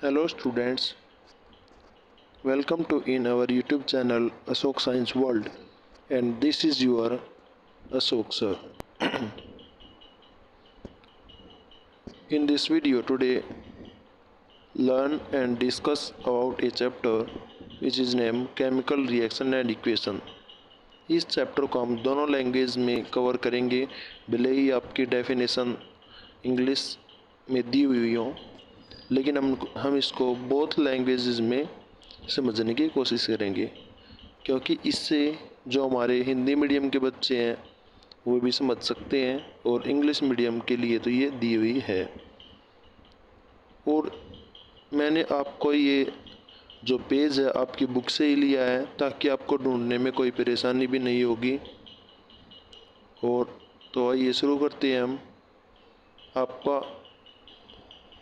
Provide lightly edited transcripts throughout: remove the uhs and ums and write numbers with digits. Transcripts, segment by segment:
Hello students, welcome to in our YouTube channel Ashok Science World, and this is your Ashok sir. In this video today, learn and discuss about a chapter which is named Chemical Reaction and Equation. इस chapter को हम दोनों language में cover करेंगे, भले ही आपकी definition English में दी हुई हो, लेकिन हम इसको बोथ लैंग्वेजेस में समझने की कोशिश करेंगे, क्योंकि इससे जो हमारे हिंदी मीडियम के बच्चे हैं वो भी समझ सकते हैं और इंग्लिश मीडियम के लिए तो ये दी हुई है। और मैंने आपको ये जो पेज है आपकी बुक से ही लिया है ताकि आपको ढूंढने में कोई परेशानी भी नहीं होगी। और तो आइए शुरू करते हैं हम।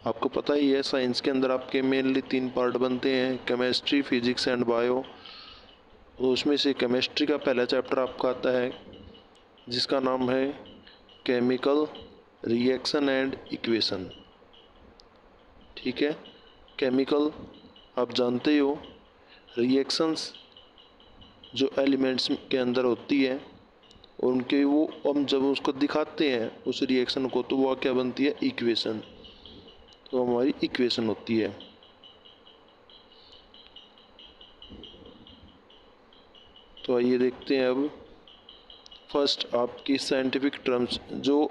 आपको पता ही है साइंस के अंदर आपके मेनली 3 पार्ट बनते हैं, केमिस्ट्री, फिजिक्स एंड बायो। तो उसमें से केमिस्ट्री का पहला चैप्टर आपका आता है जिसका नाम है केमिकल रिएक्शन एंड इक्वेशन। ठीक है, केमिकल आप जानते हो, रिएक्शंस जो एलिमेंट्स के अंदर होती है और उनके वो हम जब उसको दिखाते हैं उस रिएक्शन को तो वो क्या बनती है, इक्वेशन। तो हमारी इक्वेशन होती है। तो आइए देखते हैं अब। फर्स्ट आपकी साइंटिफिक टर्म्स, जो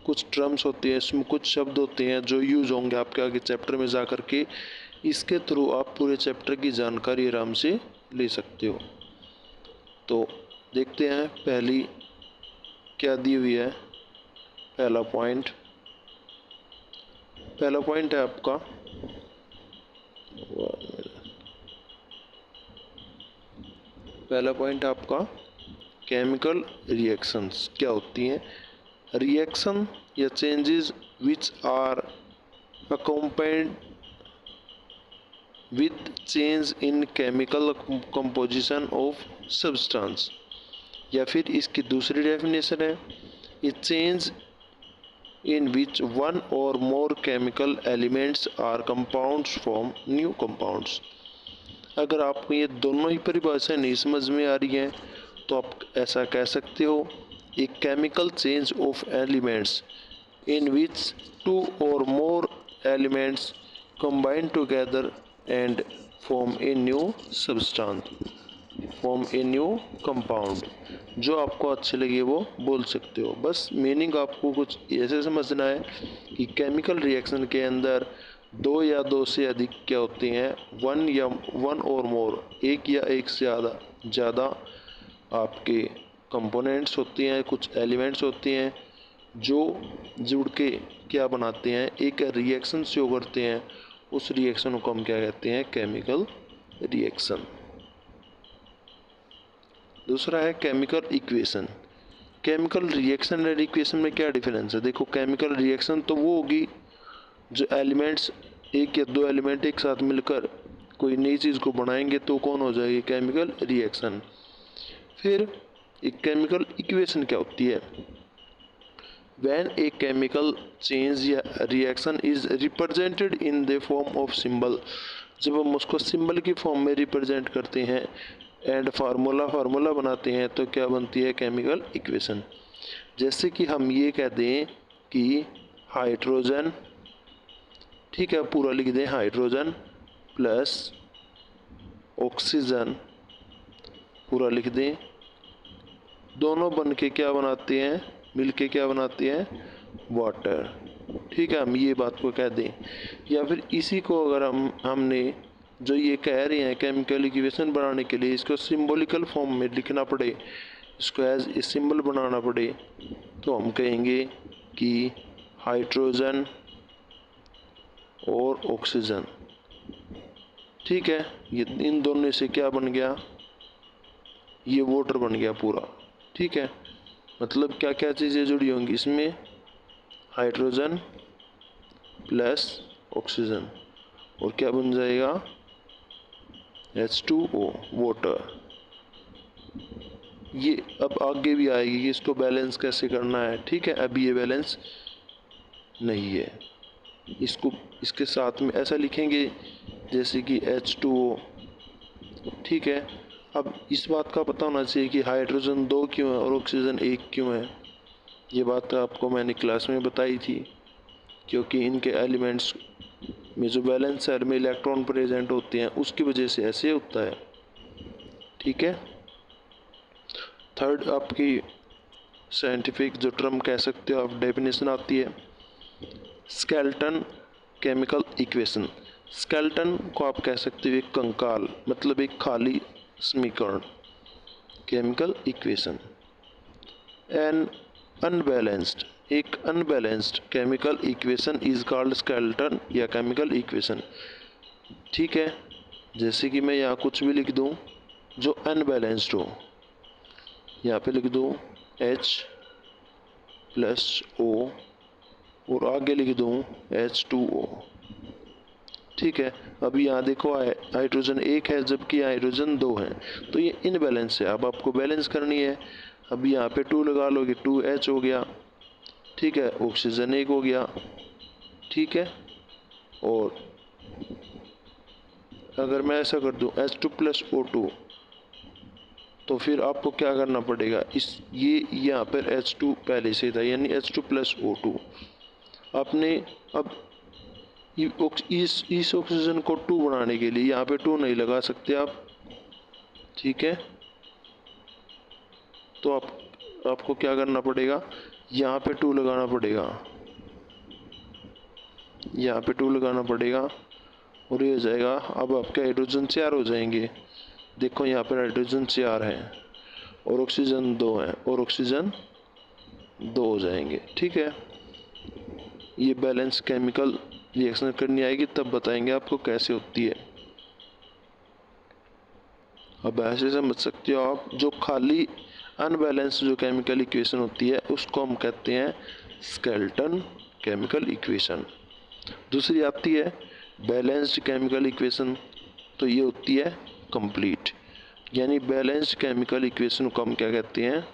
कुछ टर्म्स होती हैं इसमें कुछ शब्द होते हैं जो यूज़ होंगे आपके आगे चैप्टर में जा कर के, इसके थ्रू आप पूरे चैप्टर की जानकारी आराम से ले सकते हो। तो देखते हैं पहली क्या दी हुई है। पहला पॉइंट है आपका केमिकल रिएक्शंस क्या होती हैं। रिएक्शन या changes which are accompanied with change in chemical composition of substance, या फिर इसकी दूसरी डेफिनेशन है ए change in which one or more chemical elements or compounds from new compounds. अगर आपको ये दोनों ही परिभाषाएं नहीं समझ में आ रही हैं तो आप ऐसा कह सकते हो, a chemical change of elements in which 2 or more elements combine together and form a new compound। जो आपको अच्छे लगे वो बोल सकते हो, बस मीनिंग आपको कुछ ऐसे समझना है कि केमिकल रिएक्शन के अंदर 2 या 2 से अधिक क्या होते हैं, वन और मोर, एक या एक से ज़्यादा आपके कंपोनेंट्स होते हैं, कुछ एलिमेंट्स होते हैं जो जुड़ के क्या बनाते हैं, एक रिएक्शन शो करते हैं। उस रिएक्शन को हम क्या कहते हैं, केमिकल रिएक्शन। दूसरा है केमिकल इक्वेशन। केमिकल रिएक्शन और इक्वेशन में क्या डिफरेंस है। देखो, केमिकल रिएक्शन तो वो होगी जो एलिमेंट्स, एक या 2 एलिमेंट एक साथ मिलकर कोई नई चीज़ को बनाएंगे तो कौन हो जाएगी, केमिकल रिएक्शन। फिर एक केमिकल इक्वेशन क्या होती है, when a chemical change या reaction is represented in the form of symbol, जब हम उसको सिंबल की फॉर्म में रिप्रेजेंट करते हैं एंड फार्मूला बनाते हैं तो क्या बनती है, केमिकल इक्वेशन। जैसे कि हम ये कह दें कि हाइड्रोजन, ठीक है, पूरा लिख दें, हाइड्रोजन प्लस ऑक्सीजन पूरा लिख दें, दोनों बन के क्या बनाते हैं, मिलके क्या बनाती हैं, वाटर। ठीक है, हम ये बात को कह दें। या फिर इसी को अगर हमने जो ये कह रहे हैं केमिकल इक्वेशन बनाने के लिए इसको सिंबॉलिकल फॉर्म में लिखना पड़े, इसको एज ए सिंबल बनाना पड़े, तो हम कहेंगे कि हाइड्रोजन और ऑक्सीजन। ठीक है, ये इन दोनों से क्या बन गया, ये वाटर बन गया पूरा। ठीक है, मतलब क्या क्या चीज़ें जुड़ी होंगी इसमें, हाइड्रोजन प्लस ऑक्सीजन, और क्या बन जाएगा, H2O, वाटर। ये अब आगे भी आएगी कि इसको बैलेंस कैसे करना है। ठीक है, अभी ये बैलेंस नहीं है। इसको इसके साथ में ऐसा लिखेंगे जैसे कि H2O। ठीक है, अब इस बात का पता होना चाहिए कि हाइड्रोजन 2 क्यों है और ऑक्सीजन 1 क्यों है। ये बात आपको मैंने क्लास में बताई थी, क्योंकि इनके एलिमेंट्स में जो वैलेंस शेल में इलेक्ट्रॉन प्रेजेंट होते हैं उसकी वजह से ऐसे होता है। ठीक है, थर्ड आपकी साइंटिफिक जो टर्म कह सकते हो आप, डेफिनेशन आती है स्केलेटन केमिकल इक्वेशन। स्केलेटन को आप कह सकते हो एक कंकाल, मतलब एक खाली समीकरण। केमिकल इक्वेशन एन अनबैलेंस्ड, एक unbalanced chemical equation is called skeleton या केमिकल इक्वेशन। ठीक है, जैसे कि मैं यहाँ कुछ भी लिख दूँ जो अनबैलेंस्ड हो, यहाँ पे लिख दूँ H+O और आगे लिख दूँ H2O। ठीक है, अभी यहाँ देखो हाइड्रोजन 1 है जबकि हाइड्रोजन 2 है, तो ये इनबैलेंस है। अब आपको बैलेंस करनी है। अभी यहाँ पे 2 लगा लोगे, 2H हो गया। ठीक है, ऑक्सीजन 1 हो गया। ठीक है, और अगर मैं ऐसा कर दूँ H2+O2, तो फिर आपको क्या करना पड़ेगा, ये यहाँ पर H2 पहले से था, यानी H2+O2। आपने अब इस ऑक्सीजन को 2 बनाने के लिए यहाँ पे 2 नहीं लगा सकते आप। ठीक है, तो आपको क्या करना पड़ेगा, यहाँ पे 2 लगाना पड़ेगा, यहाँ पे 2 लगाना पड़ेगा और ये हो जाएगा। अब आपके हाइड्रोजन 4 हो जाएंगे। देखो यहाँ पर हाइड्रोजन 4 है और ऑक्सीजन 2 है और ऑक्सीजन 2 हो जाएंगे। ठीक है, ये बैलेंस केमिकल रिएक्शन करनी आएगी तब बताएंगे आपको कैसे होती है। अब ऐसे समझ सकते हो आप, जो खाली अनबैलेंस जो केमिकल इक्वेशन होती है उसको हम कहते हैं स्केलेटन केमिकल इक्वेशन। दूसरी आती है बैलेंस्ड केमिकल इक्वेशन, तो ये होती है कंप्लीट। यानी बैलेंस्ड केमिकल इक्वेशन को हम क्या कहते हैं,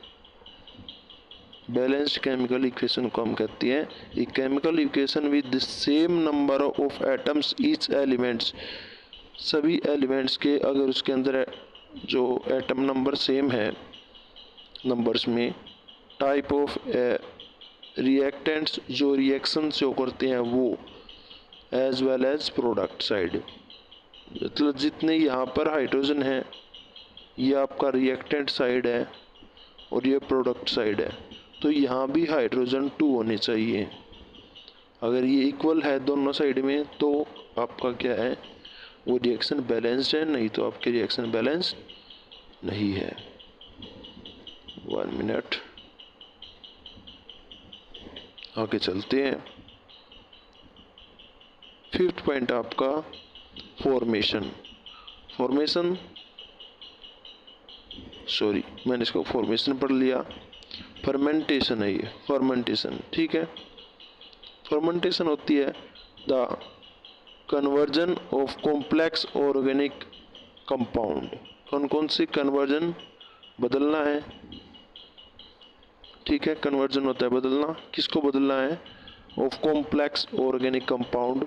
बैलेंस्ड केमिकल इक्वेशन को हम कहते हैं a chemical equation with the same number of atoms each elements. सभी एलिमेंट्स के अगर उसके अंदर जो एटम नंबर सेम है नंबर्स में, टाइप ऑफ रिएक्टेंट्स जो रिएक्शन शो करते हैं वो, as well as product side. मतलब जितने यहाँ पर हाइड्रोजन है ये आपका रिएक्टेंट साइड है और ये प्रोडक्ट साइड है, तो यहाँ भी हाइड्रोजन 2 होने चाहिए। अगर ये इक्वल है दोनों साइड में तो आपका क्या है, वो रिएक्शन बैलेंस्ड है, नहीं तो आपके रिएक्शन बैलेंस्ड नहीं है। 1 मिनट आगे चलते हैं। फिफ्थ पॉइंट आपका फॉर्मेशन। मैंने इसको फॉर्मेशन पढ़ लिया, फर्मेंटेशन है ये, फर्मेंटेशन। ठीक है, फर्मेंटेशन होती है the conversion of complex organic compound. कौन कौन सी कन्वर्जन बदलना है। ठीक है, कन्वर्जन होता है बदलना, किसको बदलना है, ऑफ कॉम्प्लेक्स ऑर्गेनिक कंपाउंड।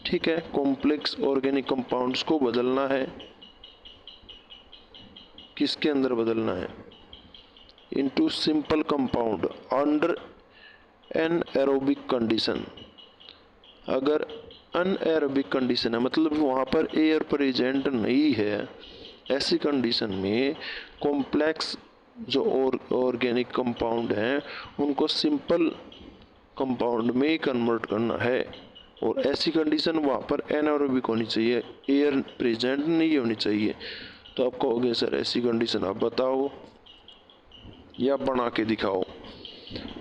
ठीक है, कॉम्प्लेक्स ऑर्गेनिक कंपाउंड्स को बदलना है, किसके अंदर बदलना है, into simple compound under anaerobic condition. अगर अनएरोबिक कंडीशन है, मतलब वहाँ पर एयर प्रेजेंट नहीं है, ऐसी कंडीशन में कॉम्प्लेक्स जो ऑर्गेनिक कंपाउंड हैं उनको सिंपल कंपाउंड में कन्वर्ट करना है। और ऐसी कंडीशन वहाँ पर एनारोबिक होनी चाहिए, एयर प्रेजेंट नहीं होनी चाहिए। तो आप कहोगे सर ऐसी कंडीशन आप बताओ या बना के दिखाओ,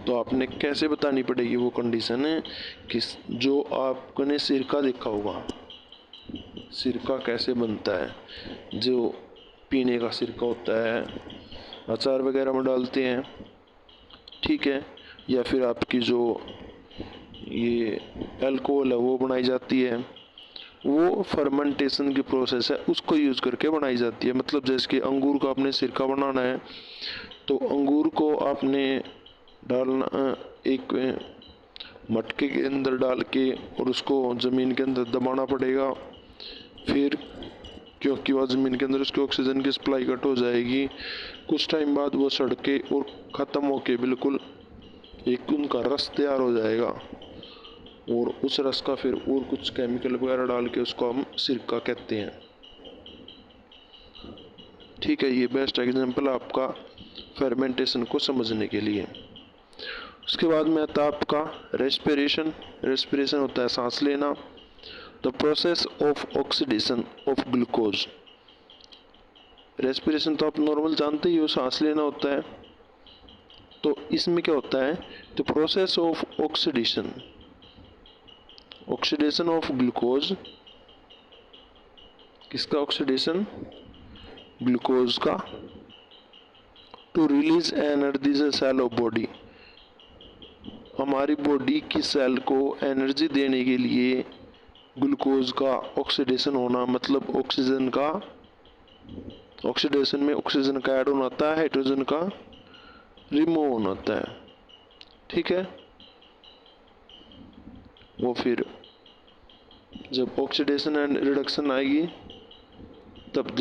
तो आपने कैसे बतानी पड़ेगी वो कंडीशन है कि जो आपने सिरका देखा होगा, सिरका कैसे बनता है, जो पीने का सिरका होता है, अचार वगैरह में डालते हैं। ठीक है, या फिर आपकी जो ये अल्कोहल है वो बनाई जाती है, वो फर्मेंटेशन की प्रोसेस है उसको यूज़ करके बनाई जाती है। मतलब जैसे कि अंगूर का आपने सिरका बनाना है तो अंगूर को आपने डालना, एक मटके के अंदर डाल के और उसको ज़मीन के अंदर दबाना पड़ेगा। फिर क्योंकि वह ज़मीन के अंदर उसकी ऑक्सीजन की सप्लाई कट हो जाएगी, कुछ टाइम बाद वो सड़ के और ख़त्म होके बिल्कुल एक उनका रस तैयार हो जाएगा। और उस रस का फिर और कुछ केमिकल वगैरह डाल के उसको हम सिरका कहते हैं। ठीक है, ये बेस्ट एग्जांपल आपका फर्मेंटेशन को समझने के लिए। उसके बाद में आता है आपका रेस्पिरेशन। रेस्पिरेशन होता है सांस लेना। The process of oxidation of glucose. Respiration तो आप नॉर्मल जानते ही हो, सांस लेना होता है। तो इसमें क्या होता है, the process of oxidation, oxidation of glucose. किसका ऑक्सीडेशन? ग्लूकोज का। टू रिलीज एनर्जी से सेल ऑफ बॉडी, हमारी बॉडी की सेल को एनर्जी देने के लिए ग्लूकोज का ऑक्सीडेशन होना, मतलब ऑक्सीजन का, ऑक्सीडेशन में ऑक्सीजन का ऐड होना होता है, हाइड्रोजन का रिमूव होना होता है। ठीक है, वो फिर जब ऑक्सीडेशन एंड रिडक्शन आएगी तब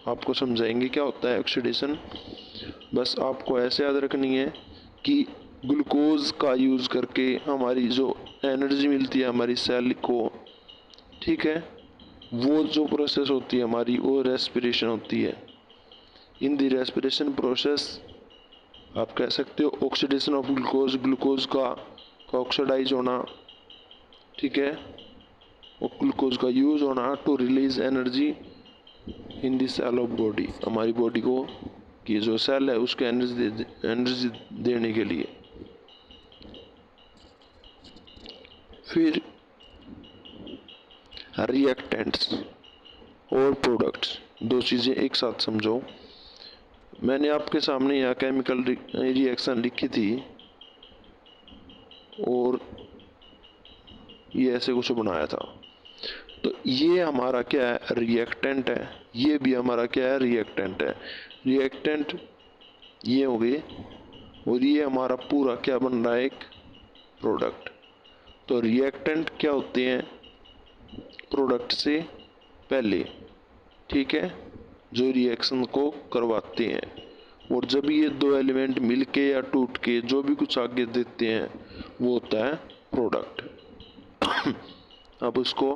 आपको समझाएंगे क्या होता है ऑक्सीडेशन। बस आपको ऐसे याद रखनी है कि ग्लूकोज का यूज़ करके हमारी जो एनर्जी मिलती है हमारी सेल को, ठीक है, वो जो प्रोसेस होती है हमारी, वो रेस्पिरेशन होती है। इन द रेस्पिरेशन प्रोसेस आप कह सकते हो ऑक्सीडेशन ऑफ ग्लूकोज, ग्लूकोज का ऑक्सीडाइज होना, ठीक है, और ग्लूकोज का यूज़ होना to release energy in the cell of body, हमारी बॉडी को कि जो सेल है उसको एनर्जी देने के लिए। फिर रिएक्टेंट्स और प्रोडक्ट्स, दो चीज़ें एक साथ समझो। मैंने आपके सामने यहाँ केमिकल रिएक्शन लिखी थी और ये ऐसे कुछ बनाया था। तो ये हमारा क्या है, रिएक्टेंट है। ये भी हमारा क्या है, रिएक्टेंट है। रिएक्टेंट ये हो गए और ये हमारा पूरा क्या बन रहा है, एक प्रोडक्ट। तो रिएक्टेंट क्या होते हैं, प्रोडक्ट से पहले, ठीक है, जो रिएक्शन को करवाते हैं। और जब ये दो एलिमेंट मिलके या टूट के जो भी कुछ आगे देते हैं वो होता है प्रोडक्ट। अब उसको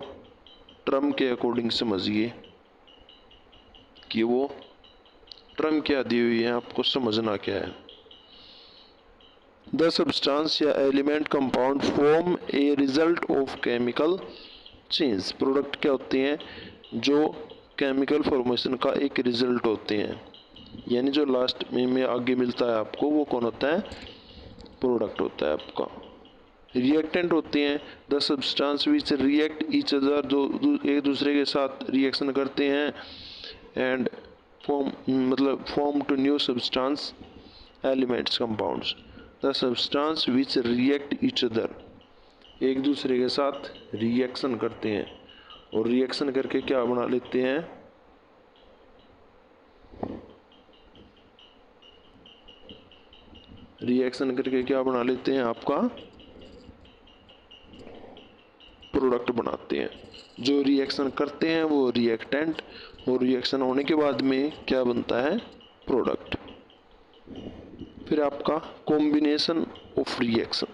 टर्म के अकॉर्डिंग समझिए कि वो टर्म क्या दी हुई है, आपको समझना क्या है। द सब्सटेंस या element compound form a result of chemical change. Product क्या होते हैं, जो केमिकल फॉर्मेशन का एक रिजल्ट होते हैं, यानी जो लास्ट में आगे मिलता है आपको, वो कौन होता है, प्रोडक्ट होता है आपका। रिएक्टेंट होते हैं the substance which react each other, जो एक दूसरे के साथ रिएक्शन करते हैं, and form to new substance elements compounds. The substance which react each other, एक दूसरे के साथ रिएक्शन करते हैं और रिएक्शन करके क्या बना लेते हैं, रिएक्शन करके क्या बना लेते हैं, आपका प्रोडक्ट बनाते हैं। जो रिएक्शन करते हैं वो रिएक्टेंट, और रिएक्शन होने के बाद में क्या बनता है, प्रोडक्ट। फिर आपका कॉम्बिनेशन ऑफ रिएक्शन,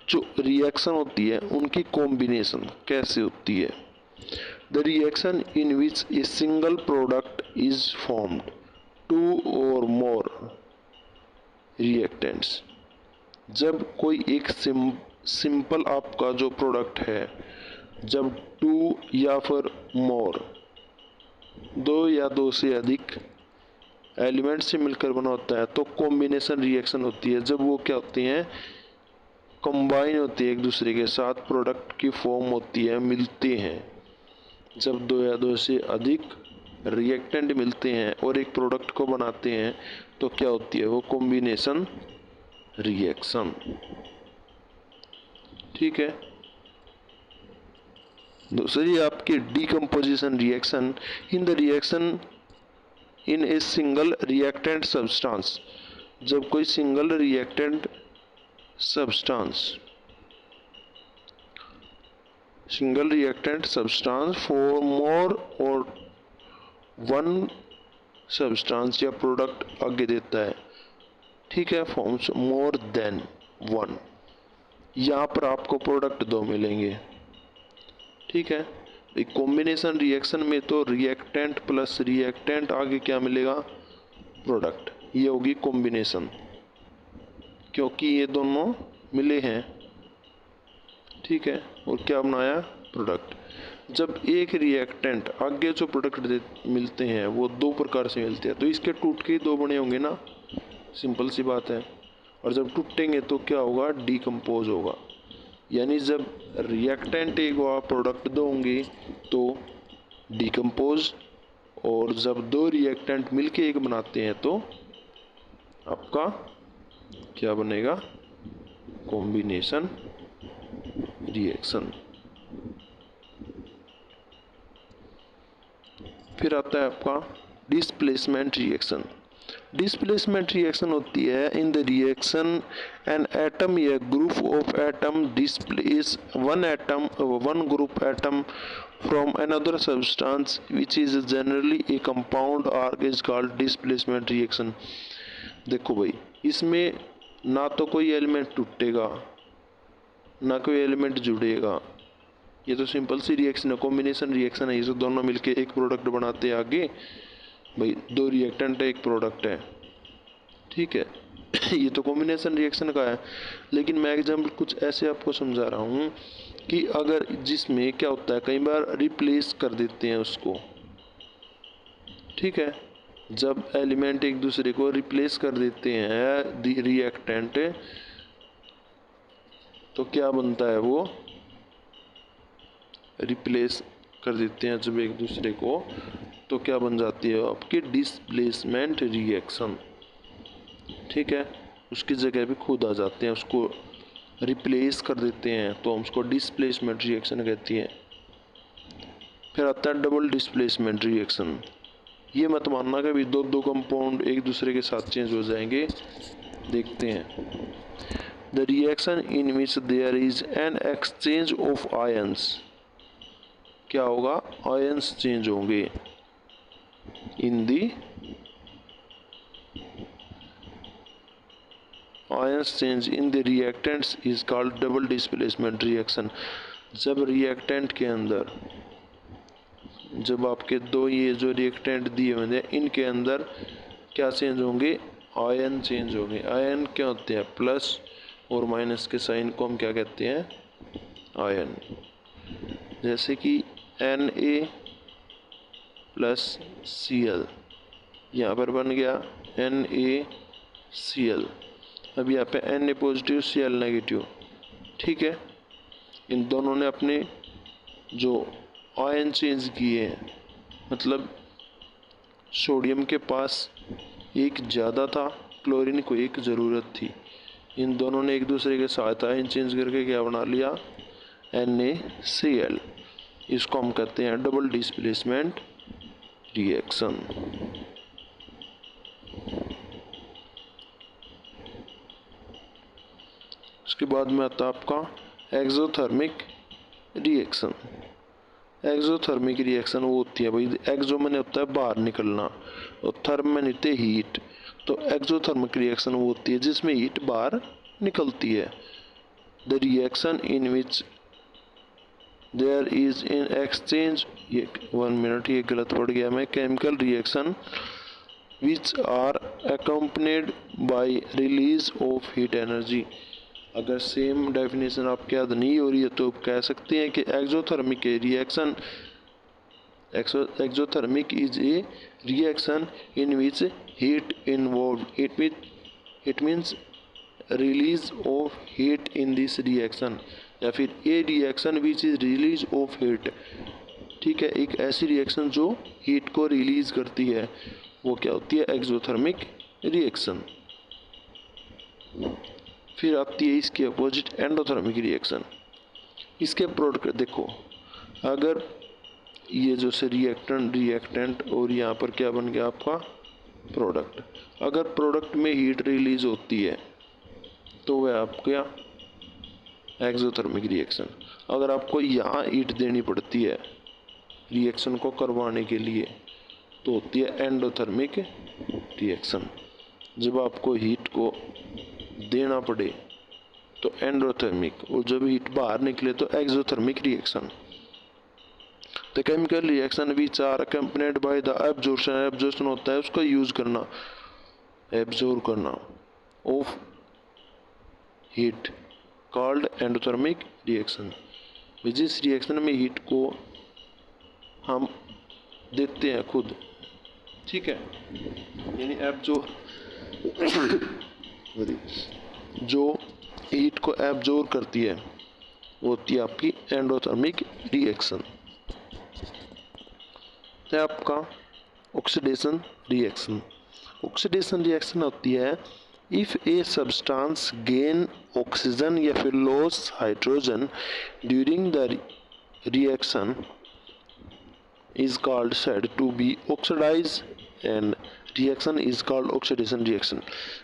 जो रिएक्शन होती है उनकी कॉम्बिनेशन कैसे होती है। The reaction in which a single product is formed, two or more reactants. जब कोई एक सिंपल आपका जो प्रोडक्ट है, जब टू या फिर मोर, दो या दो से अधिक एलिमेंट से मिलकर बना होता है, तो कॉम्बिनेशन रिएक्शन होती है। जब वो क्या होती हैं, कंबाइन होती है एक दूसरे के साथ, प्रोडक्ट की फॉर्म होती है, मिलते हैं। जब दो या दो से अधिक रिएक्टेंट मिलते हैं और एक प्रोडक्ट को बनाते हैं तो क्या होती है, वो कॉम्बिनेशन रिएक्शन। ठीक है, दूसरी आपकी decomposition reaction. In the reaction in a single reactant substance, जब कोई single reactant substance, single reactant substance for more और वन सब्सटेंस या प्रोडक्ट आगे देता है, ठीक है, फॉर्म्स मोर देन वन। यहाँ पर आपको प्रोडक्ट दो मिलेंगे, ठीक है। एक कॉम्बिनेशन रिएक्शन में तो रिएक्टेंट प्लस रिएक्टेंट आगे क्या मिलेगा, प्रोडक्ट, ये होगी कॉम्बिनेशन, क्योंकि ये दोनों मिले हैं, ठीक है, और क्या बनाया, प्रोडक्ट। जब एक रिएक्टेंट आगे जो प्रोडक्ट मिलते हैं वो दो प्रकार से मिलते हैं, तो इसके टूट के ही दो बने होंगे ना, सिंपल सी बात है। और जब टूटेंगे तो क्या होगा, डिकम्पोज होगा। यानी जब रिएक्टेंट एक और प्रोडक्ट दो होंगे तो डिकम्पोज, और जब दो रिएक्टेंट मिलके एक बनाते हैं तो आपका क्या बनेगा, कॉम्बिनेशन रिएक्शन। फिर आता है आपका डिस्प्लेसमेंट रिएक्शन। डिस्प्लेसमेंट रिएक्शन होती है in the reaction an atom या group of atom displace one group atom from another substance which is generally a compound और इज कॉल्ड डिस्प्लेसमेंट रिएक्शन। देखो भाई, इसमें ना तो कोई एलिमेंट टूटेगा ना कोई एलिमेंट जुड़ेगा, ये तो सिंपल सी रिएक्शन है, कॉम्बिनेशन रिएक्शन है। ये तो दोनों मिलके एक प्रोडक्ट बनाते हैं आगे, भाई दो रिएक्टेंट है एक प्रोडक्ट है, ठीक है। ये तो कॉम्बिनेशन रिएक्शन का है। लेकिन मैं एग्जाम्पल कुछ ऐसे आपको समझा रहा हूँ कि अगर जिसमें क्या होता है, कई बार रिप्लेस कर देते हैं उसको, ठीक है। जब एलिमेंट एक दूसरे को रिप्लेस कर देते हैं रिएक्टेंट, तो क्या बनता है, वो रिप्लेस कर देते हैं जब एक दूसरे को, तो क्या बन जाती है आपकी डिस्प्लेसमेंट रिएक्शन, ठीक है। उसकी जगह पे खुद आ जाते हैं, उसको रिप्लेस कर देते हैं, तो हम उसको डिस्प्लेसमेंट रिएक्शन कहती है। फिर आता है डबल डिस्प्लेसमेंट रिएक्शन। ये मत मानना कि दो दो कंपाउंड एक दूसरे के साथ चेंज हो जाएंगे, देखते हैं। The reaction in which there is an exchange of ions, क्या होगा, आयंस चेंज होंगे in the ions change in the reactants is called double displacement reaction. जब रिएक्टेंट के अंदर, जब आपके दो ये जो रिएक्टेंट दिए हुए हैं इनके अंदर क्या चेंज होंगे, आयन चेंज होंगे। आयन क्या होते हैं, प्लस और माइनस के साइन को हम क्या कहते हैं, आयन। जैसे कि Na प्लस Cl, यहाँ पर बन गया NaCl। अब यहाँ पे Na पॉजिटिव Cl नेगेटिव, ठीक है। इन दोनों ने अपने जो आयन चेंज किए हैं, मतलब सोडियम के पास एक ज़्यादा था, क्लोरीन को एक ज़रूरत थी, इन दोनों ने एक दूसरे के साथ आयन चेंज करके क्या बना लिया, NaCl। इसको हम कहते हैं डबल डिस्प्लेसमेंट रिएक्शन। उसके बाद में आता है आपका एक्सोथर्मिक रिएक्शन। एक्सोथर्मिक रिएक्शन वो होती है भाई, एक्सो मैंने होता है बाहर निकलना, और थर्म में होते हीट, तो एक्सोथर्मिक रिएक्शन वो होती है जिसमें हीट बाहर निकलती है। The reaction in which there is in exchange, ये 1 मिनट, ये गलत पड़ गया मैं, chemical reaction which are accompanied by release of heat energy. अगर सेम डेफिनेशन आपके याद नहीं हो रही है तो कह सकते हैं कि exothermic reaction, exothermic is a reaction in which heat involve, it means release of heat in this reaction, या फिर ए reaction which is release of heat, ठीक है। एक ऐसी रिएक्शन जो हीट को रिलीज करती है वो क्या होती है, एक्सोथर्मिक रिएक्शन। फिर आती है इसके अपोजिट एंडोथर्मिक रिएक्शन। इसके प्रोडक्ट देखो, अगर ये जो से रिएक्टेंट और यहाँ पर क्या बन गया आपका प्रोडक्ट, अगर प्रोडक्ट में हीट रिलीज होती है तो वह आपका एक्सोथर्मिक रिएक्शन। अगर आपको यहाँ हीट देनी पड़ती है रिएक्शन को करवाने के लिए तो होती है एंडोथर्मिक रिएक्शन। जब आपको हीट को देना पड़े तो एंडोथर्मिक, और जब हीट बाहर निकले तो exothermic reaction. The chemical reaction which are accompanied by the absorption, absorption होता है उसका यूज करना, एब्जॉर्ब करना of heat called endothermic reaction. जिस रिएक्शन में हीट को हम देते हैं खुद, ठीक है, यानी जो हीट को एब्जॉर्ब करती है वो होती है आपकी एंडोथर्मिक रिएक्शन। है आपका ऑक्सीडेशन रिएक्शन। ऑक्सीडेशन रिएक्शन होती है if a substance gain oxygen या फिर loss hydrogen during the reaction is called said to be oxidized and reaction is called oxidation reaction।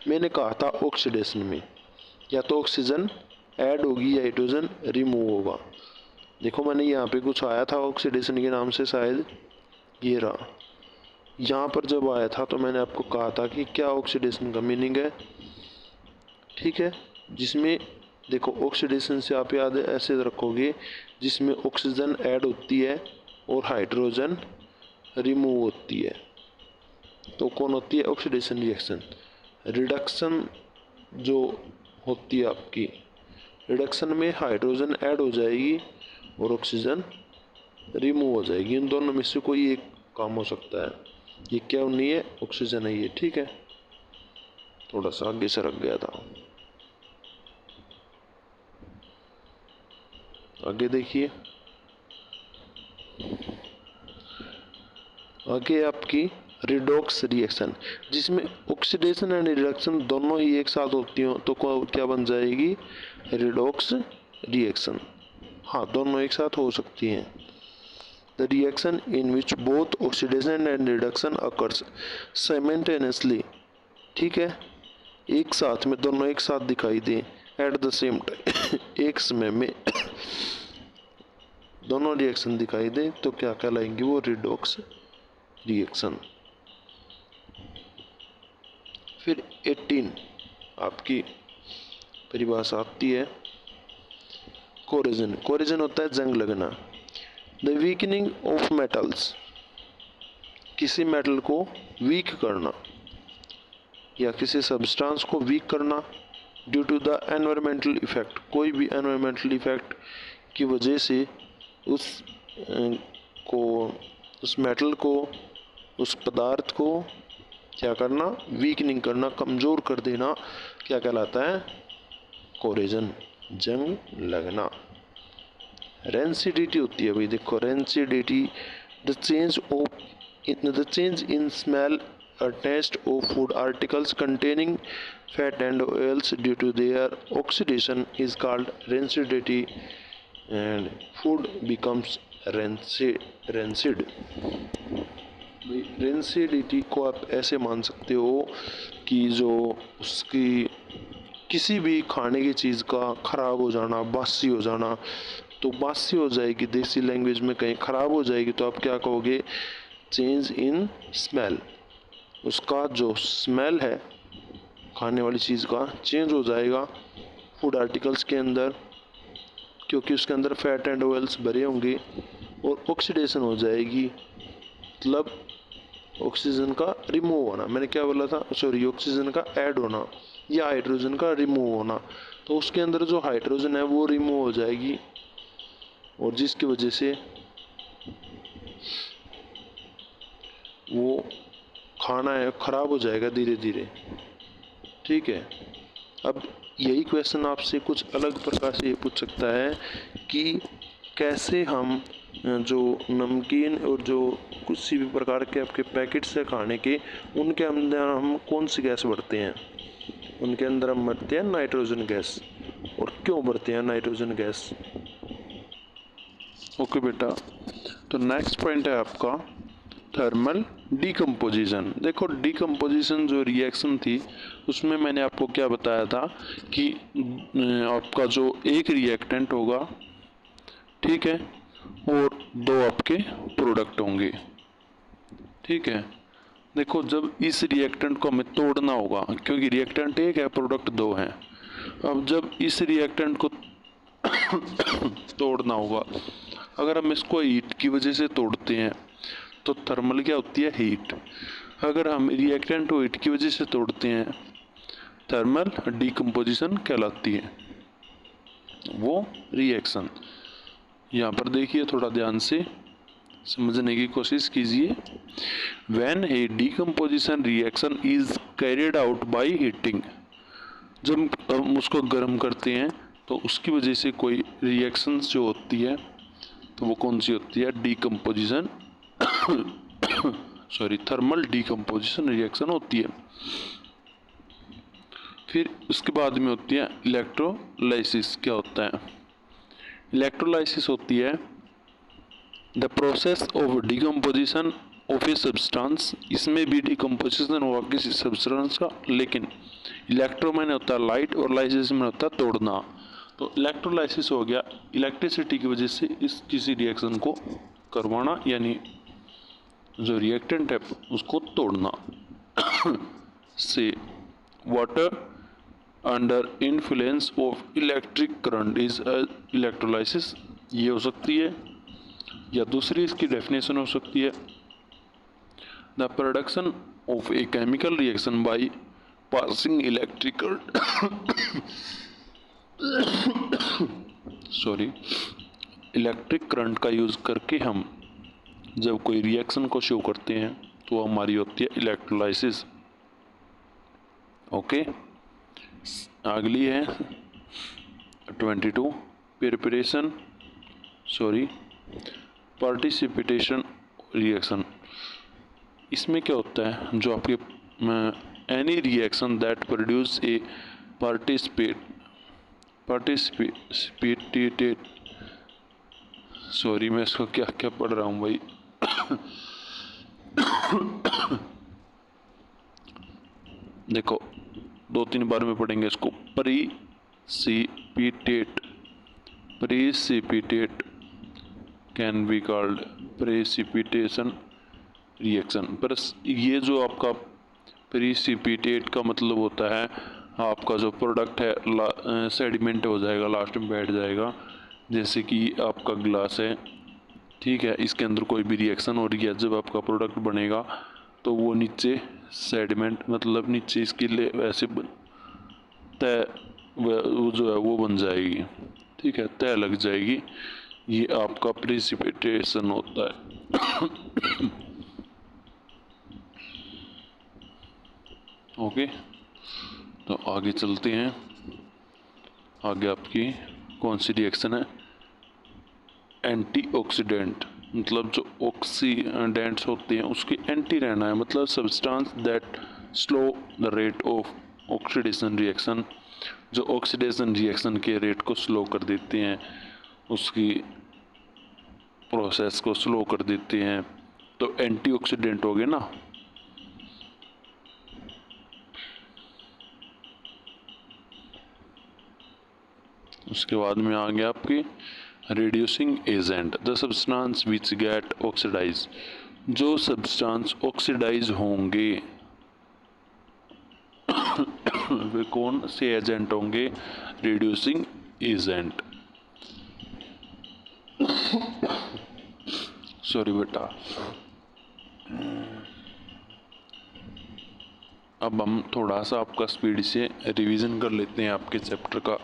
मैंने कहा था ऑक्सीडेशन में या तो ऑक्सीजन ऐड होगी या हाइड्रोजन रिमूव होगा। देखो मैंने यहाँ पे कुछ आया था ऑक्सीडेशन के नाम से, शायद ये रहा। यहाँ पर जब आया था तो मैंने आपको कहा था कि क्या ऑक्सीडेशन का मीनिंग है, ठीक है, जिसमें देखो ऑक्सीडेशन से आप याद ऐसे रखोगे जिसमें ऑक्सीजन ऐड होती है और हाइड्रोजन रिमूव होती है, तो कौन होती है ऑक्सीडेशन रिएक्शन। रिडक्शन जो होती है आपकी, रिडक्शन में हाइड्रोजन ऐड हो जाएगी और ऑक्सीजन रिमूव हो जाएगी। इन दोनों में से कोई एक काम हो सकता है। ये क्या नहीं है, ऑक्सीजन है ये, ठीक है। थोड़ा सा आगे से रख गया था, आगे देखिए। आगे आपकी रिडॉक्स रिएक्शन, जिसमें ऑक्सीडेशन एंड रिडक्शन दोनों ही एक साथ होती हो तो क्या बन जाएगी, रिडॉक्स रिएक्शन। हाँ, दोनों एक साथ हो सकती हैं। The reaction in which both oxidation and reduction occurs simultaneously, ठीक है, एक साथ में, दोनों एक साथ दिखाई दें एट द सेम टाइम, एक समय में दोनों रिएक्शन दिखाई दे तो क्या कहलाएंगे, वो रिडॉक्स रिएक्शन। फिर 18 आपकी परिभाषा आती है कोरेजन। कोरेजन होता है जंग लगना। द वीकनिंग ऑफ मेटल्स, किसी मेटल को वीक करना या किसी सब्सटेंस को वीक करना due to the environmental effect, कोई भी एनवायरमेंटल इफेक्ट की वजह से उस मेटल को, उस पदार्थ को क्या करना, वीकनिंग करना, कमज़ोर कर देना, क्या कहलाता है, कोरेजन, जंग लगना। रेंसिडिटी होती है भाई, देखो rancidity, the change in smell or taste of food articles containing fat and oils due to their oxidation is called rancidity and food becomes rancid। Rancidity को आप ऐसे मान सकते हो कि जो उसकी किसी भी खाने की चीज़ का ख़राब हो जाना, बासी हो जाना, तो बासी हो जाएगी, देसी लैंग्वेज में कहीं ख़राब हो जाएगी तो आप क्या कहोगे, चेंज इन स्मेल, उसका जो स्मेल है खाने वाली चीज़ का चेंज हो जाएगा फूड आर्टिकल्स के अंदर, क्योंकि उसके अंदर फैट एंड ऑयल्स भरे होंगे, और ऑक्सीडेशन हो जाएगी, मतलब ऑक्सीजन का रिमूव होना। मैंने क्या बोला था, सॉरी, ऑक्सीजन का ऐड होना या हाइड्रोजन का रिमूव होना, तो उसके अंदर जो हाइड्रोजन है वो रिमूव हो जाएगी और जिसकी वजह से वो खाना है ख़राब हो जाएगा धीरे धीरे, ठीक है। अब यही क्वेश्चन आपसे कुछ अलग प्रकार से पूछ सकता है कि कैसे हम जो नमकीन और जो किसी भी प्रकार के आपके पैकेट्स है खाने के, उनके अंदर हम कौन सी गैस भरते हैं, उनके अंदर हम भरते हैं नाइट्रोजन गैस, और क्यों भरते हैं नाइट्रोजन गैस। ओके बेटा, तो नेक्स्ट पॉइंट है आपका थर्मल डीकम्पोजिशन। देखो डीकम्पोजिशन जो रिएक्शन थी उसमें मैंने आपको क्या बताया था कि आपका जो एक रिएक्टेंट होगा, ठीक है, और दो आपके प्रोडक्ट होंगे, ठीक है। देखो जब इस रिएक्टेंट को हमें तोड़ना होगा, क्योंकि रिएक्टेंट एक है, प्रोडक्ट दो हैं। अब जब इस रिएक्टेंट को तोड़ना होगा, अगर हम इसको हीट की वजह से तोड़ते हैं तो थर्मल क्या होती है, हीट। अगर हम रिएक्टेंट को हीट की वजह से तोड़ते हैं, थर्मल डीकम्पोजिशन कहलाती है वो रिएक्शन। यहाँ पर देखिए, थोड़ा ध्यान से समझने की कोशिश कीजिए। When A decomposition reaction is carried out by heating, जब हम उसको गर्म करते हैं तो उसकी वजह से कोई रिएक्शन जो होती है तो वो कौन सी होती है, decomposition sorry thermal decomposition reaction होती है। फिर उसके बाद में होती है इलेक्ट्रोलाइसिस। क्या होता है इलेक्ट्रोलाइसिस? होती है the process of decomposition of a substance. इसमें भी डीकम्पोजिशन हुआ किसी सब्सटेंस का, लेकिन इलेक्ट्रो मैंने होता है लाइट और लाइसिस में होता है तोड़ना। तो इलेक्ट्रोलाइसिस हो गया इलेक्ट्रिसिटी की वजह से इस किसी रिएक्शन को करवाना, यानी जो रिएक्टेंट है उसको तोड़ना। से water under influence of electric current is electrolysis, ये हो सकती है। या दूसरी इसकी डेफिनेशन हो सकती है the production of A chemical reaction by passing electrical sorry electric current का यूज़ करके हम जब कोई रिएक्शन को शो करते हैं तो हमारी होती है इलेक्ट्रोलाइसिस। ओके, अगली है 22 प्रिपरेशन पार्टिसिपेशन रिएक्शन। इसमें क्या होता है, जो आपके any reaction that produce a participated मैं इसको क्या क्या पढ़ रहा हूँ भाई देखो 2-3 बार में पढ़ेंगे इसको। Precipitate can be called precipitation reaction. पर ये जो आपका प्रीसिपिटेट का मतलब होता है आपका जो प्रोडक्ट है सेडिमेंट हो जाएगा, लास्ट में बैठ जाएगा। जैसे कि आपका ग्लास है, ठीक है, इसके अंदर कोई भी रिएक्शन हो रही है, जब आपका प्रोडक्ट बनेगा तो वो नीचे सेडिमेंट मतलब नीचे इसकी वैसे तय वो जो है वो बन जाएगी, ठीक है, तय लग जाएगी। ये आपका प्रेसिपिटेशन होता है। ओके, तो आगे चलते हैं। आगे आपकी कौन सी रिएक्शन है, एंटीऑक्सीडेंट। मतलब जो ऑक्सीडेंट्स होते हैं उसके एंटी रहना है, मतलब substance that slow the rate of oxidation reaction, जो ऑक्सीडेशन रिएक्शन के रेट को स्लो कर देते हैं, उसकी प्रोसेस को स्लो कर देते हैं, तो एंटीऑक्सीडेंट हो गए ना। उसके बाद में आ गया आपकी reducing agent, the substance which get oxidise. जो सब्सटेंस ऑक्सीडाइज होंगे वे कौन से एजेंट होंगे, रिड्यूसिंग एजेंट। सॉरी बेटा। अब हम थोड़ा सा आपका स्पीड से रिवीजन कर लेते हैं आपके चैप्टर का।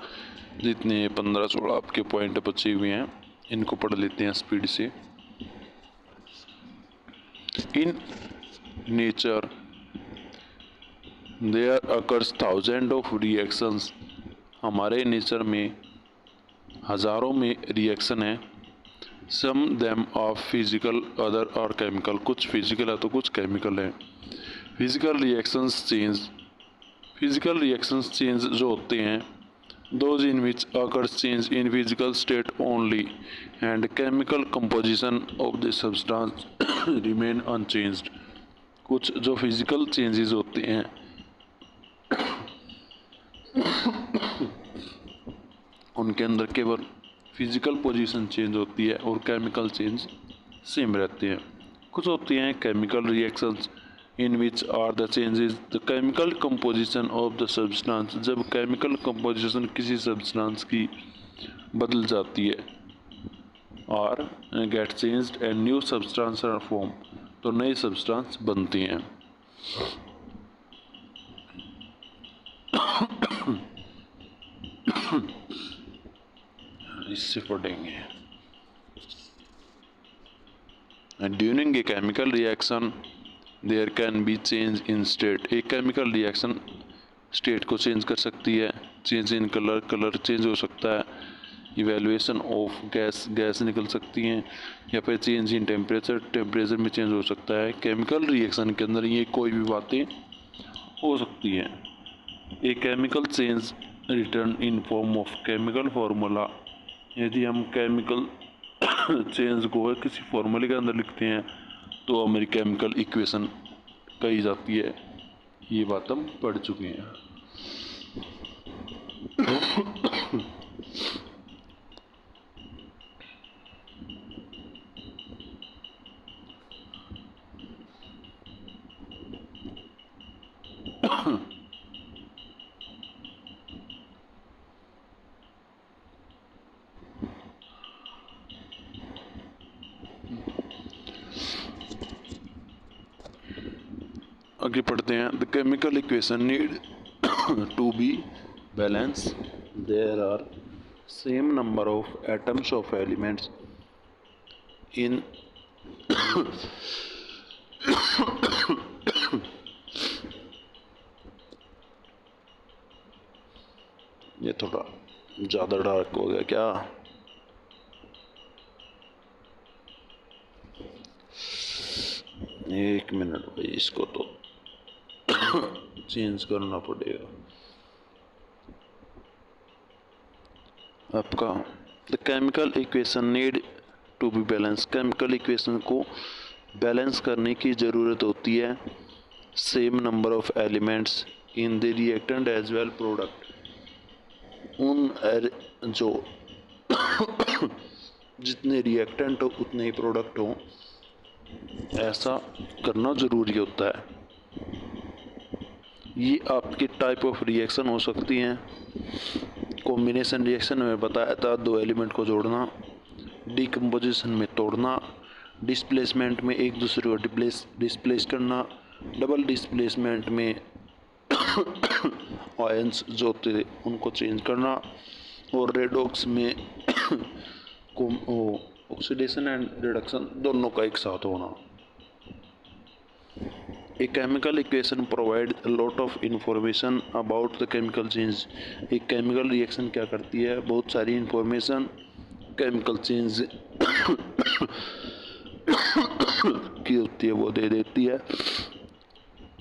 जितने 15-16 आपके पॉइंट बचे हुए हैं इनको पढ़ लेते हैं स्पीड से। In nature there occurs thousand of reactions. हमारे नेचर में हज़ारों में रिएक्शन है। Some them of physical other or chemical. कुछ फिजिकल है तो कुछ केमिकल है। फिजिकल रिएक्शंस चेंज जो होते हैं those in which occurs change in physical state only and chemical composition of the substance remain unchanged। कुछ जो फिजिकल चेंजेस होते हैं उनके अंदर केवल फिजिकल पोजीशन चेंज होती है और केमिकल चेंज सेम रहते हैं। कुछ होती हैं chemical reactions in which are the changes the chemical composition of the substance. जब केमिकल कंपोजिशन किसी सब्सटेंस की बदल जाती है और get changed and new substance are form, तो नई सब्सटेंस बनती हैं। इससे पढ़ेंगे during a chemical reaction there can be change in state. एक केमिकल रिएक्शन स्टेट को चेंज कर सकती है। Change in colour, colour change हो सकता है। इवेल्युएशन ऑफ गैस, गैस निकल सकती हैं। या फिर चेंज इन टेम्परेचर, टेम्परेचर में चेंज हो सकता है। केमिकल रिएक्शन के अंदर ये कोई भी बातें हो सकती हैं। A chemical change return in form of chemical formula. यदि हम केमिकल चेंज को किसी फार्मूले के अंदर लिखते हैं तो हमारी केमिकल इक्वेशन कही जाती है। ये बात हम पढ़ चुके हैं। आगे पढ़ते हैं। The chemical equation need to be balance. There are same number of atoms of elements in ये थोड़ा ज़्यादा डार्क हो गया क्या? एक मिनट भाई, इसको तो चेंज करना पड़ेगा आपका। The chemical equation need to be balance. Chemical equation को बैलेंस करने की ज़रूरत होती है। Same number of elements in the reactant as well product. उन जो जितने रिएक्टेंट हो उतने ही प्रोडक्ट हो, ऐसा करना ज़रूरी होता है। ये आपकी टाइप ऑफ रिएक्शन हो सकती हैं। कॉम्बिनेशन रिएक्शन में बताया था, दो एलिमेंट को जोड़ना। डिकम्पोजिशन में तोड़ना। डिस्प्लेसमेंट में एक दूसरे को डिस्प्लेस करना। डबल डिस्प्लेसमेंट में आयंस जो होते थे उनको चेंज करना। और रेडॉक्स में ऑक्सीडेशन एंड रिडक्शन दोनों का एक साथ होना। A chemical equation provides a lot of information about the chemical change। एक केमिकल रिएक्शन क्या करती है? बहुत सारी इंफॉर्मेशन केमिकल चेंज की होती है वो दे देती है।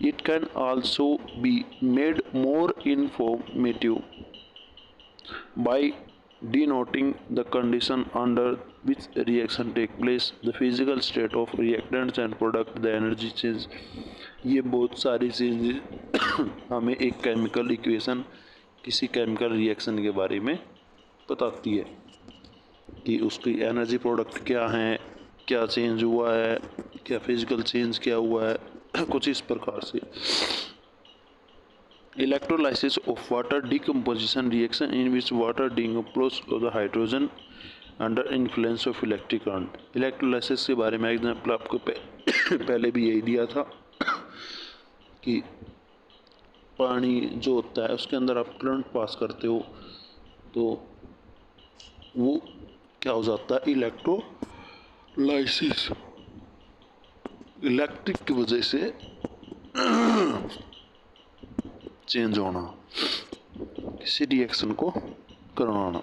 It can also be made more informative by denoting the condition under which reaction take place, the physical state of reactants and product, the energy change। ये बहुत सारी चीज़ें हमें एक केमिकल इक्वेशन किसी केमिकल रिएक्शन के बारे में बताती है कि उसकी एनर्जी प्रोडक्ट क्या है, क्या चेंज हुआ है, क्या फिजिकल चेंज क्या हुआ है, कुछ इस प्रकार से। Electrolysis of water decomposition reaction in which water decompose the hydrogen under influence of electric current. Electrolysis के बारे में एग्जाम्पल आपको पहले भी यही दिया था कि पानी जो होता है उसके अंदर आप करंट पास करते हो तो वो क्या हो जाता है? इलेक्ट्रोलाइसिस। इलेक्ट्रिक की वजह से चेंज होना, किसी रिएक्शन को करवाना।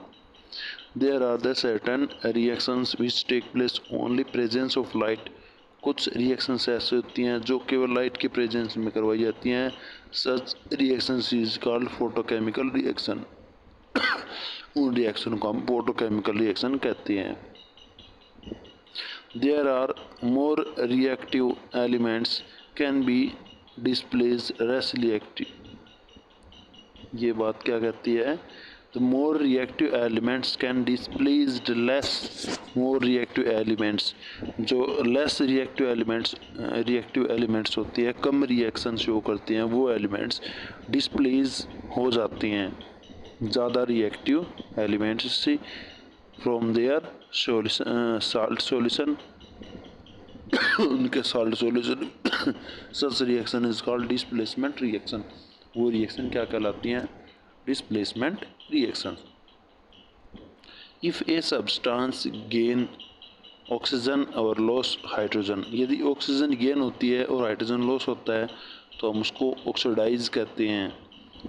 There are the certain reactions which take place only presence of light. कुछ रिएक्शंस ऐसे होती हैं जो केवल लाइट के प्रेजेंस में करवाई जाती हैं। Such reactions is called photochemical reaction. उन रिएक्शन को हम फोटोकेमिकल रिएक्शन कहते हैं। There are more reactive elements can be displace less reactive. ये बात क्या कहती है? The more reactive elements can displaced less. More reactive elements, जो लेस रिएक्टिव एलिमेंट्स होती है, कम रिएक्शन शो करती हैं, वो एलिमेंट्स डिस्प्लेस हो जाती हैं ज़्यादा रिएक्टिव एलिमेंट्स से फ्रॉम देयर साल्ट सॉल्यूशन उनके salt solution. Such reaction is called displacement reaction. वो रिएक्शन क्या कहलाती हैं? Displacement reaction. If a substance gain oxygen और लॉस हाइड्रोजन, यदि ऑक्सीजन गेन होती है और हाइड्रोजन लॉस होता है तो हम उसको ऑक्सीडाइज कहते हैं।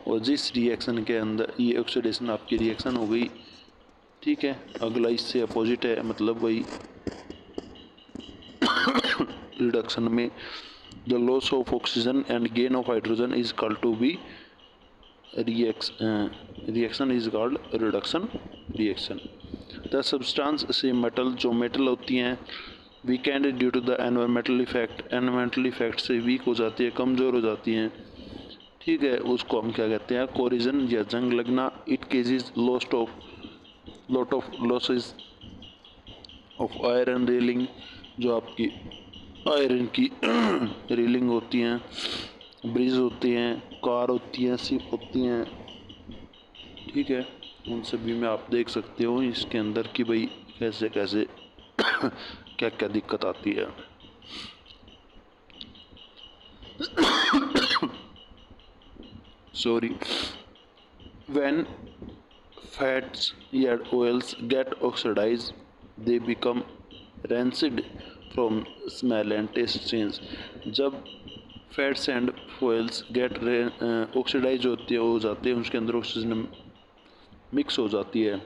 और जिस रिएक्शन के अंदर ये ऑक्सीडेशन आपकी रिएक्शन हो गई, ठीक है, अगला इससे अपोजिट है, मतलब वही रिडक्शन में the loss of oxygen and gain of hydrogen is called to be reaction is called reduction reaction. The substance से मेटल, जो मेटल होती हैं, weakened due to the environmental effect से वीक हो जाती है, कमज़ोर हो जाती हैं, ठीक है, उसको हम क्या कहते हैं? कोरिजन या जंग लगना। It causes lot of losses of iron railing, जो आपकी आयरन की रेलिंग होती हैं, ब्रिज होती हैं, कार होती हैं, शिप होती हैं, ठीक है, उन सभी में आप देख सकते हो इसके अंदर कि भाई कैसे कैसे क्या क्या दिक्कत आती है। Sorry. When fats and oils get oxidized, they become rancid from smell and taste change. जब fats and oils get oxidise हो जाते हैं, उसके अंदर ऑक्सीजन मिक्स हो जाती है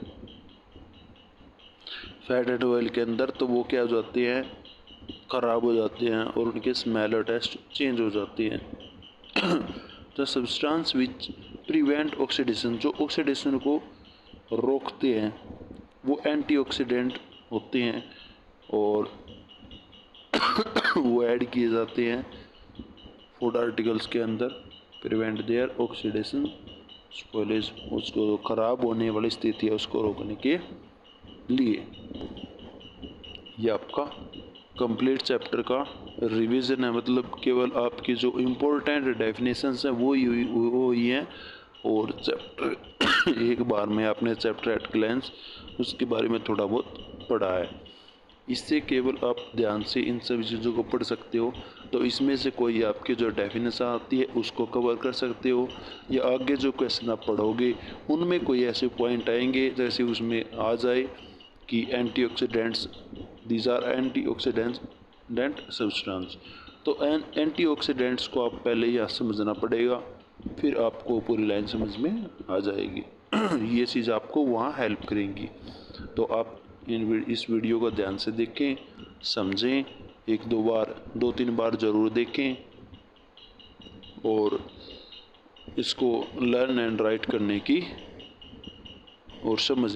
फैट एंड ऑयल के अंदर, तो वो क्या हो जाती हैं? ख़राब हो जाते हैं और उनके स्मेल और टेस्ट चेंज हो जाती हैं। The substance which prevent oxidation, जो ऑक्सीडेशन को रोकते हैं, वो एंटीऑक्सीडेंट होते हैं और वो ऐड किए जाते हैं फूड आर्टिकल्स के अंदर। प्रिवेंट देयर ऑक्सीडेशन स्पॉइलेज, उसको ख़राब होने वाली स्थिति है उसको रोकने के लिए। ये आपका कंप्लीट चैप्टर का रिवीजन है, मतलब केवल आपकी जो इम्पोर्टेंट डेफिनेशंस हैं वो ही हैं, और चैप्टर एक बार में आपने चैप्टर एट ग्लैंस उसके बारे में थोड़ा बहुत पढ़ा है। इससे केवल आप ध्यान से इन सभी चीज़ों को पढ़ सकते हो, तो इसमें से कोई आपकी जो डेफिनेशन आती है उसको कवर कर सकते हो, या आगे जो क्वेश्चन आप पढ़ोगे उनमें कोई ऐसे पॉइंट आएंगे जैसे उसमें आ जाए कि antioxidants, these are antioxidant substance, तो एंटीऑक्सीडेंट्स को आप पहले ही समझना पड़ेगा, फिर आपको पूरी लाइन समझ में आ जाएगी। ये चीज़ आपको वहाँ हेल्प करेंगी। तो आप इस वीडियो को ध्यान से देखें, समझें, एक दो तीन बार ज़रूर देखें और इसको लर्न एंड राइट करने की और समझ